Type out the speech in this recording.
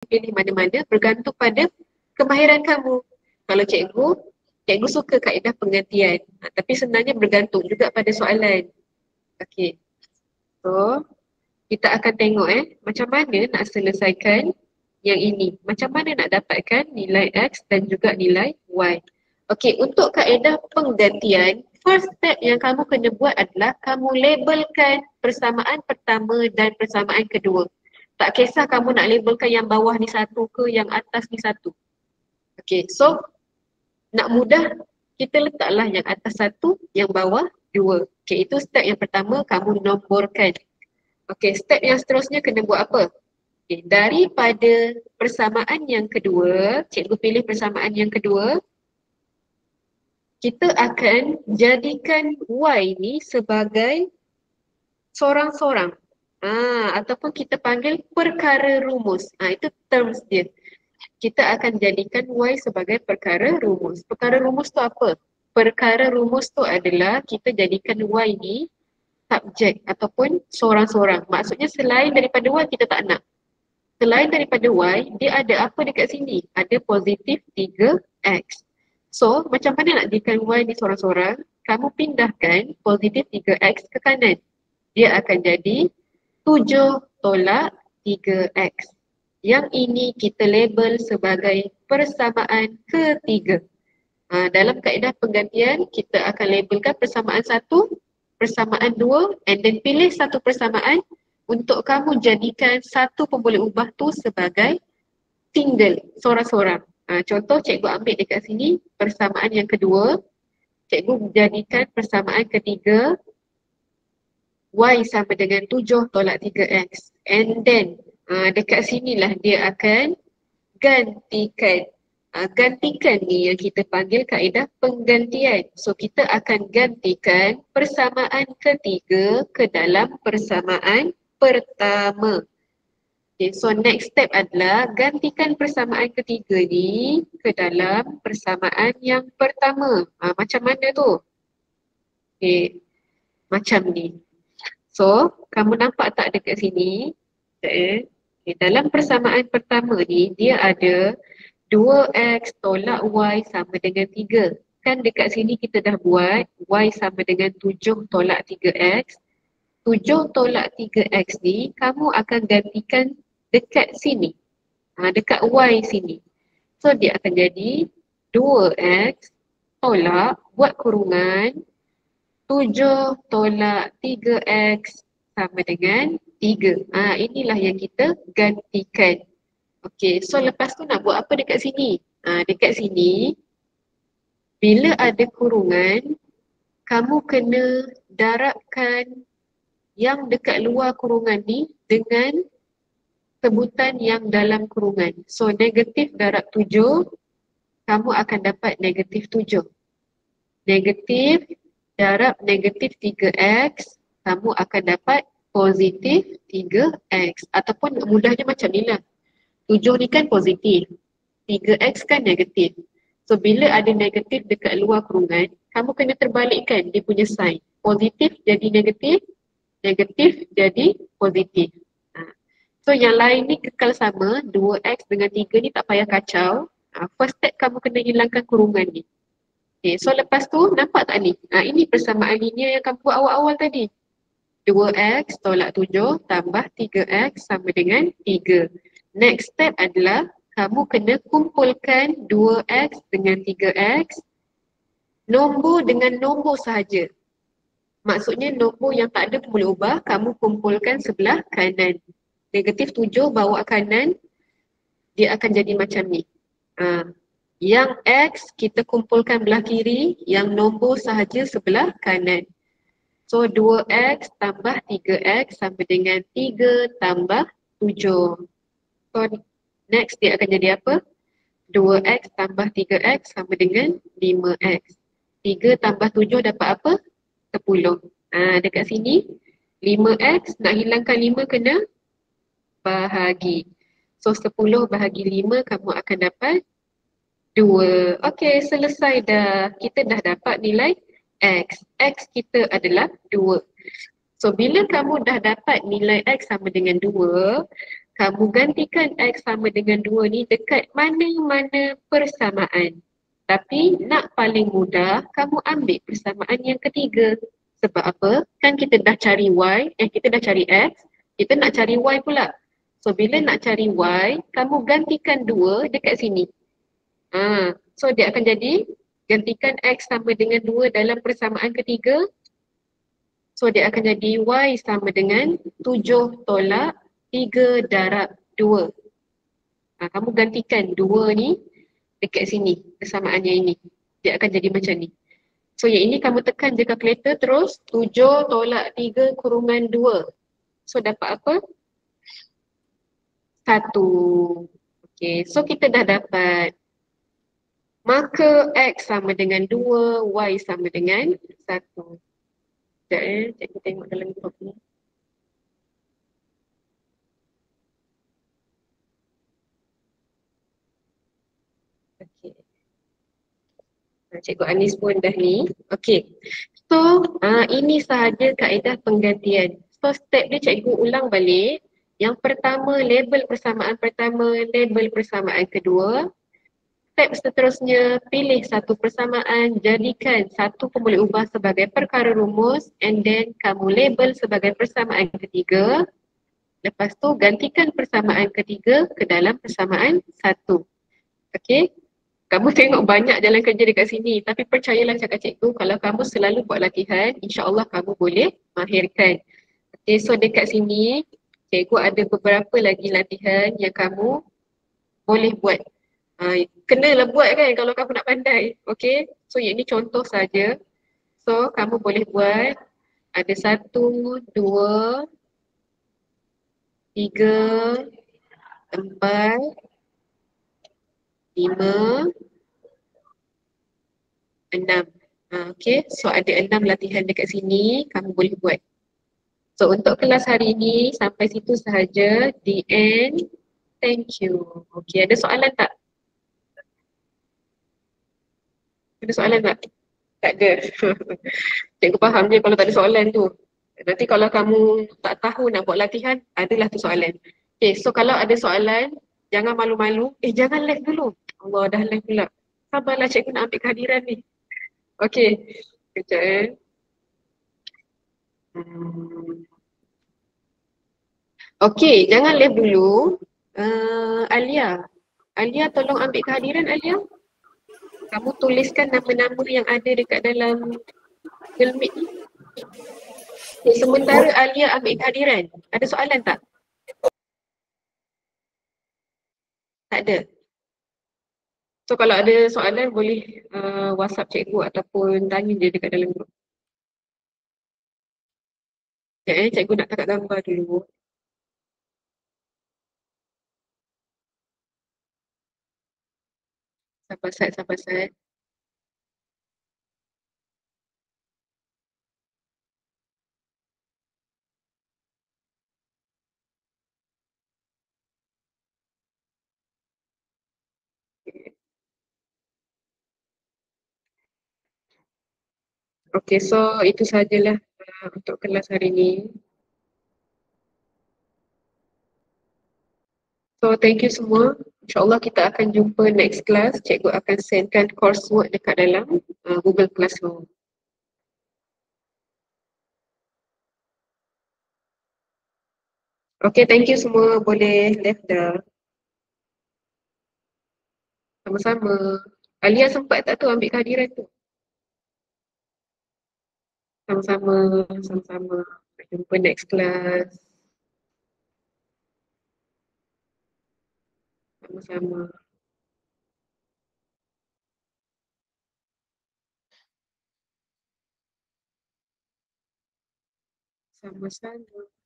pilih mana-mana bergantung pada kemahiran kamu. Kalau cikgu suka kaedah penggantian. Tapi sebenarnya bergantung juga pada soalan. Okey. So, kita akan tengok macam mana nak selesaikan yang ini. Macam mana nak dapatkan nilai X dan juga nilai Y. Okey, untuk kaedah penggantian, first step yang kamu kena buat adalah kamu labelkan persamaan pertama dan persamaan kedua. Tak kisah kamu nak labelkan yang bawah ni satu ke yang atas ni satu. Okey, so nak mudah kita letaklah yang atas satu, yang bawah dua. Okey, itu step yang pertama, kamu nomborkan. Okey, step yang seterusnya kena buat apa? Okay, daripada persamaan yang kedua, cikgu pilih persamaan yang kedua, kita akan jadikan Y ni sebagai sorang-sorang. Ataupun kita panggil perkara rumus. Itu terms dia. Kita akan jadikan Y sebagai perkara rumus. Perkara rumus tu apa? Perkara rumus tu adalah kita jadikan Y ni subjek ataupun sorang-sorang. Maksudnya selain daripada Y kita tak nak. Selain daripada Y, dia ada apa dekat sini? Ada positif 3X. So, macam mana nak jadikan Y ni sorang-sorang? Kamu pindahkan positif 3X ke kanan. Dia akan jadi 7 tolak 3X. Yang ini kita label sebagai persamaan ketiga. Dalam kaedah penggantian, kita akan labelkan persamaan satu, persamaan dua, and then pilih satu persamaan untuk kamu jadikan satu pun boleh ubah tu sebagai single, sorang-sorang. Contoh cikgu ambil dekat sini persamaan yang kedua, cikgu jadikan persamaan ketiga Y sama dengan 7 tolak 3X. And then dekat sinilah dia akan gantikan. Gantikan ni yang kita panggil kaedah penggantian. So kita akan gantikan persamaan ketiga ke dalam persamaan pertama. Okay, so next step adalah gantikan persamaan ketiga ni ke dalam persamaan yang pertama. Macam mana tu? Okay, macam ni. So, kamu nampak tak dekat sini? Okay, dalam persamaan pertama ni, dia ada 2X tolak Y sama dengan 3. Kan dekat sini kita dah buat Y sama dengan 7 tolak 3X. 7 tolak 3X ni, kamu akan gantikan dekat sini. Dekat Y sini. So, dia akan jadi 2X tolak, buat kurungan, 7 tolak 3X sama dengan 3. Inilah yang kita gantikan. Okey, so lepas tu nak buat apa dekat sini? Dekat sini, bila ada kurungan, kamu kena darabkan yang dekat luar kurungan ni dengan sebutan yang dalam kurungan. So negatif darab 7, kamu akan dapat negatif 7. Negatif darab negatif 3X, kamu akan dapat positif 3X. Ataupun mudahnya macam ni lah. 7 ni kan positif, 3X kan negatif. So bila ada negatif dekat luar kurungan, kamu kena terbalikkan dia punya sign. Positif jadi negatif, negatif jadi positif. So yang lain ni kekal sama, 2X dengan 3 ni tak payah kacau. First step kamu kena hilangkan kurungan ni. Okay, so lepas tu nampak tak ni? Ini persamaan linear yang kamu buat awal-awal tadi. 2X tolak 7 tambah 3X sama dengan 3. Next step adalah kamu kena kumpulkan 2X dengan 3X, nombor dengan nombor sahaja. Maksudnya nombor yang tak ada pun boleh ubah, kamu kumpulkan sebelah kanan. Negatif 7 bawa kanan, dia akan jadi macam ni. Yang X kita kumpulkan belah kiri, yang nombor sahaja sebelah kanan. So 2X tambah 3X sama dengan 3 tambah 7. So next dia akan jadi apa? 2X tambah 3X sama dengan 5X. 3 tambah 7 dapat apa? 10. Dekat sini 5X, nak hilangkan 5 kena bahagi. So 10 bahagi 5 kamu akan dapat 2. Okey, selesai dah. Kita dah dapat nilai X. X kita adalah 2. So bila kamu dah dapat nilai X sama dengan 2, kamu gantikan X sama dengan 2 ni dekat mana-mana persamaan. Tapi nak paling mudah, kamu ambil persamaan yang ketiga. Sebab apa? Kan kita dah cari Y, kita dah cari X, kita nak cari Y pula. So bila nak cari Y, kamu gantikan 2 dekat sini. So dia akan jadi gantikan X sama dengan 2 dalam persamaan ketiga. So dia akan jadi Y sama dengan 7 tolak 3 darab 2. Kamu gantikan 2 ni dekat sini, persamaannya ini. Dia akan jadi macam ni. So yang ini kamu tekan je kalkulator terus 7 tolak 3 kurungan 2. So dapat apa? 1. Okay, so kita dah dapat maka X sama dengan 2, Y sama dengan 1. Sekejap cikgu tengok dalam group ni. Okay. Cikgu Anis pun dah ni. Okay. So, ini sahaja kaedah penggantian. So, step dia cikgu ulang balik. Yang pertama, label persamaan pertama, label persamaan kedua. Step seterusnya, pilih satu persamaan, jadikan satu boleh ubah sebagai perkara rumus and then kamu label sebagai persamaan ketiga. Lepas tu, gantikan persamaan ketiga ke dalam persamaan satu. Okay? Kamu tengok banyak jalan kerja dekat sini, tapi percayalah cakap cikgu, kalau kamu selalu buat latihan, insya-Allah kamu boleh mahirkan. Okay, so dekat sini cikgu ada beberapa lagi latihan yang kamu boleh buat. Kenalah buat kan kalau kamu nak pandai. Okay, so yang ini contoh saja. So kamu boleh buat ada 1, 2, 3, 4, 5, 6. Okay, so ada 6 latihan dekat sini, kamu boleh buat. So untuk kelas hari ini sampai situ sahaja. The end. Thank you. Okay, ada soalan tak? Ada soalan tak? Tak ada. Cikgu faham je kalau tak ada soalan tu. Nanti kalau kamu tak tahu nak buat latihan, adalah tu soalan. Okay, so kalau ada soalan, jangan malu-malu. Jangan live dulu. Allah, dah live pula. Sabarlah cikgu nak ambil kehadiran ni. Okay, kejap Okay, jangan live dulu. Alia. Alia tolong ambil kehadiran Alia. Kamu tuliskan nama-nama yang ada dekat dalam Google Meet ni. Okay, sementara Alia ambil kehadiran. Ada soalan tak? Tak ada. So kalau ada soalan boleh WhatsApp cikgu ataupun tanya je dekat dalam grup. Sekejap cikgu nak tangkap gambar dulu. Sabar Sat. Okay, so itu sahajalah untuk kelas hari ini. So thank you semua. InsyaAllah kita akan jumpa next class. Cikgu akan sendkan coursework dekat dalam Google Classroom. Okay, thank you semua. Boleh left dah. Sama-sama. Alia sempat tak tu ambil kehadiran tu? Sama-sama. Sama-sama. Jumpa next class. Sama-sama. Sama-sama.